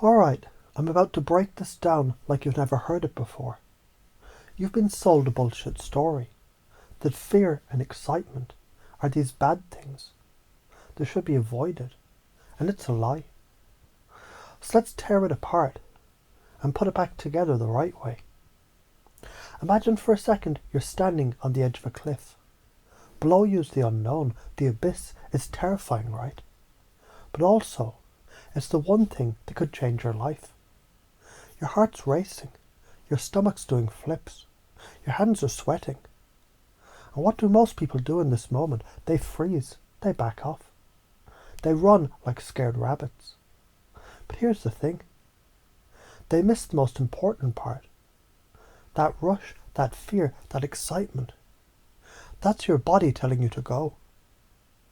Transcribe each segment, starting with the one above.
Alright, I'm about to break this down like you've never heard it before. You've been sold a bullshit story. That fear and excitement are these bad things. They should be avoided. And it's a lie. So let's tear it apart and put it back together the right way. Imagine for a second you're standing on the edge of a cliff. Below you is the unknown. The abyss is terrifying, right? But also, it's the one thing that could change your life. Your heart's racing. Your stomach's doing flips. Your hands are sweating. And what do most people do in this moment? They freeze. They back off. They run like scared rabbits. But here's the thing. They miss the most important part. That rush, that fear, that excitement. That's your body telling you to go.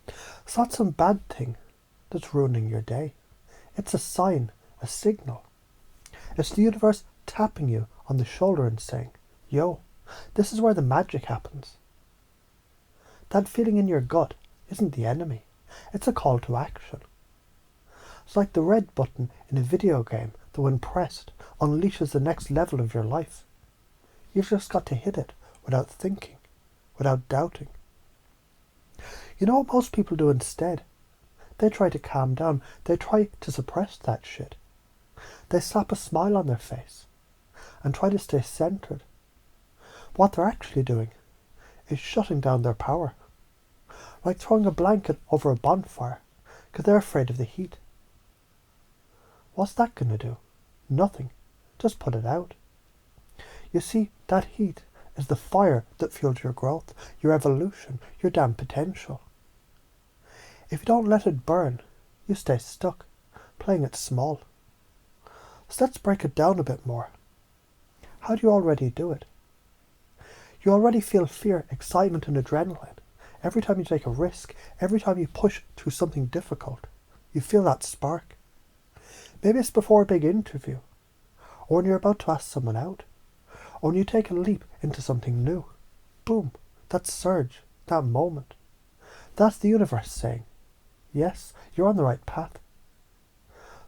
It's not some bad thing that's ruining your day. It's a sign, a signal. It's the universe tapping you on the shoulder and saying, yo, this is where the magic happens. That feeling in your gut isn't the enemy. It's a call to action. It's like the red button in a video game that when pressed unleashes the next level of your life. You've just got to hit it without thinking, without doubting. You know what most people do instead? They try to calm down. They try to suppress that shit. They slap a smile on their face and try to stay centered. What they're actually doing is shutting down their power. Like throwing a blanket over a bonfire because they're afraid of the heat. What's that going to do? Nothing. Just put it out. You see, that heat is the fire that fuels your growth, your evolution, your damn potential. If you don't let it burn, you stay stuck, playing it small. So let's break it down a bit more. How do you already do it? You already feel fear, excitement and adrenaline. Every time you take a risk, every time you push through something difficult, you feel that spark. Maybe it's before a big interview, or when you're about to ask someone out, or when you take a leap into something new. Boom, that surge, that moment. That's the universe saying, yes, you're on the right path.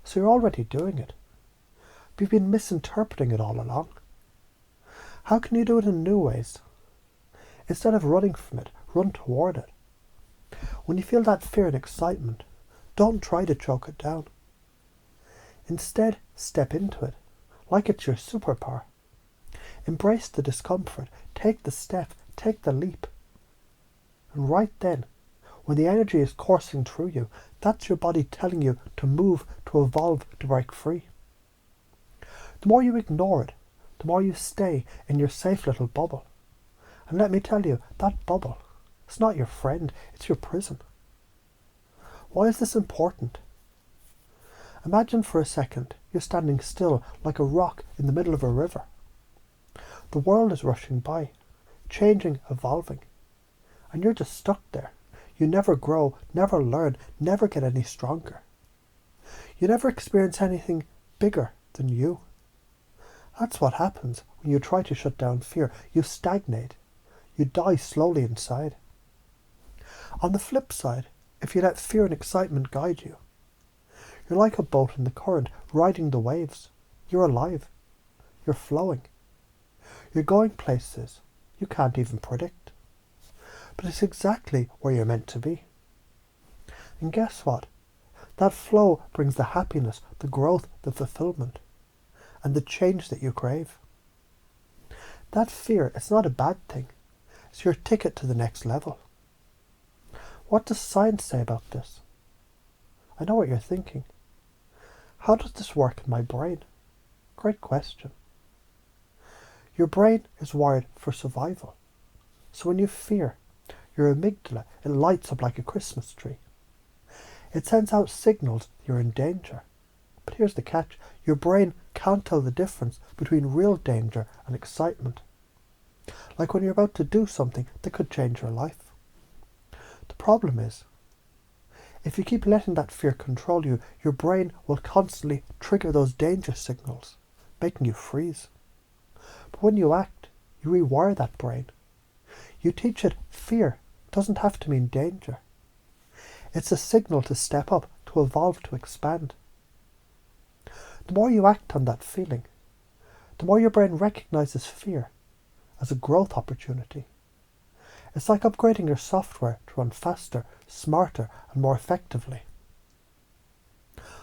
So you're already doing it. But you've been misinterpreting it all along. How can you do it in new ways? Instead of running from it, run toward it. When you feel that fear and excitement, don't try to choke it down. Instead, step into it, like it's your superpower. Embrace the discomfort, take the step, take the leap. And right then, when the energy is coursing through you, that's your body telling you to move, to evolve, to break free. The more you ignore it, the more you stay in your safe little bubble. And let me tell you, that bubble, it's not your friend, it's your prison. Why is this important? Imagine for a second you're standing still like a rock in the middle of a river. The world is rushing by, changing, evolving, and you're just stuck there. You never grow, never learn, never get any stronger. You never experience anything bigger than you. That's what happens when you try to shut down fear. You stagnate. You die slowly inside. On the flip side, if you let fear and excitement guide you, you're like a boat in the current, riding the waves. You're alive. You're flowing. You're going places you can't even predict. But it's exactly where you're meant to be. And guess what? That flow brings the happiness, the growth, the fulfillment, and the change that you crave. That fear, it's not a bad thing. It's your ticket to the next level. What does science say about this? I know what you're thinking. How does this work in my brain? Great question. Your brain is wired for survival. So when you fear, your amygdala, it lights up like a Christmas tree. It sends out signals you're in danger. But here's the catch. Your brain can't tell the difference between real danger and excitement. Like when you're about to do something that could change your life. The problem is, if you keep letting that fear control you, your brain will constantly trigger those danger signals, making you freeze. But when you act, you rewire that brain. You teach it fear doesn't have to mean danger. It's a signal to step up, to evolve, to expand. The more you act on that feeling, the more your brain recognizes fear as a growth opportunity. It's like upgrading your software to run faster, smarter, and more effectively.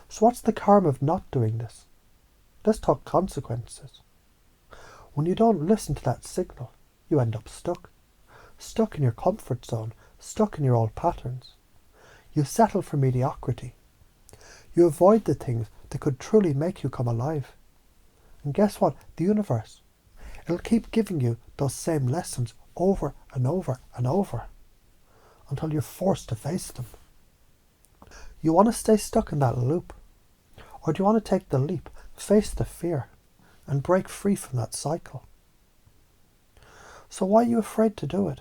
So what's the karma of not doing this? Let's talk consequences. When you don't listen to that signal, you end up stuck. Stuck in your comfort zone, stuck in your old patterns. You settle for mediocrity. You avoid the things that could truly make you come alive. And guess what? The universe, it'll keep giving you those same lessons over and over and over until you're forced to face them. You want to stay stuck in that loop? Or do you want to take the leap, face the fear, and break free from that cycle? So why are you afraid to do it?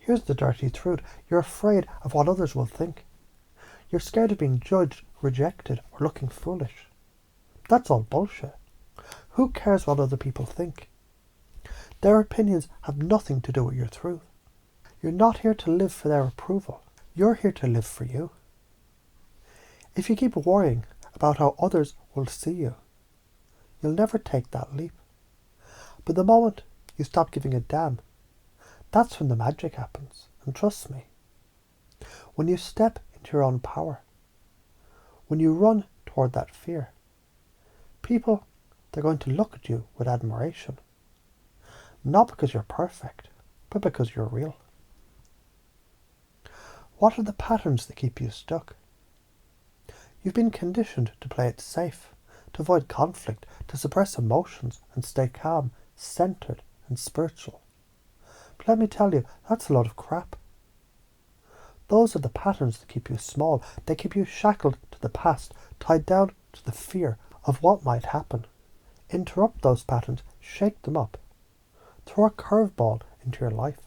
Here's the dirty truth. You're afraid of what others will think. You're scared of being judged, rejected, or looking foolish. That's all bullshit. Who cares what other people think? Their opinions have nothing to do with your truth. You're not here to live for their approval. You're here to live for you. If you keep worrying about how others will see you, you'll never take that leap. But the moment you stop giving a damn, that's when the magic happens. And trust me, when you step into your own power, when you run toward that fear, people, they're going to look at you with admiration. Not because you're perfect, but because you're real. What are the patterns that keep you stuck? You've been conditioned to play it safe, to avoid conflict, to suppress emotions and stay calm, centered and spiritual. But let me tell you, that's a lot of crap. Those are the patterns that keep you small. They keep you shackled to the past, tied down to the fear of what might happen. Interrupt those patterns, shake them up. Throw a curveball into your life.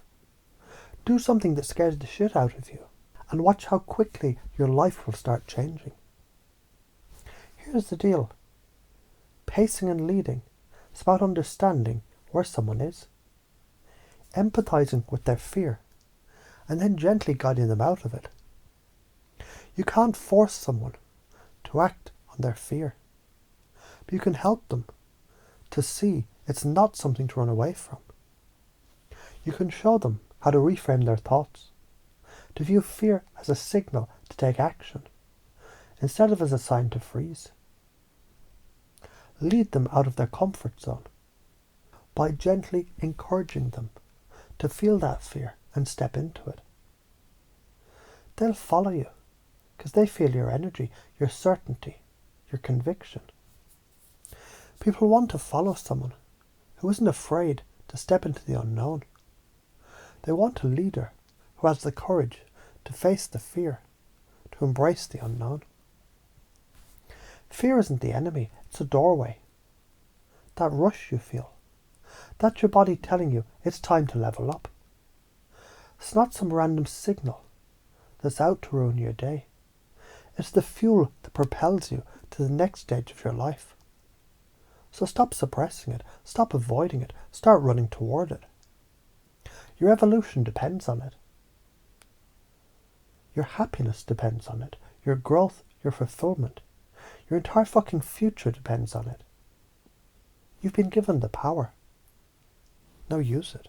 Do something that scares the shit out of you, and watch how quickly your life will start changing. Here's the deal. Pacing and leading is about understanding where someone is, empathizing with their fear, and then gently guiding them out of it. You can't force someone to act on their fear, but you can help them to see it's not something to run away from. You can show them how to reframe their thoughts, to view fear as a signal to take action, instead of as a sign to freeze. Lead them out of their comfort zone by gently encouraging them to feel that fear and step into it. They'll follow you because they feel your energy, your certainty, your conviction. People want to follow someone who isn't afraid to step into the unknown. They want a leader who has the courage to face the fear, to embrace the unknown. Fear isn't the enemy, it's a doorway. That rush you feel, that's your body telling you it's time to level up. It's not some random signal that's out to ruin your day. It's the fuel that propels you to the next stage of your life. So stop suppressing it, stop avoiding it, start running toward it. Your evolution depends on it. Your happiness depends on it. Your growth, your fulfillment. Your entire fucking future depends on it. You've been given the power. Now use it.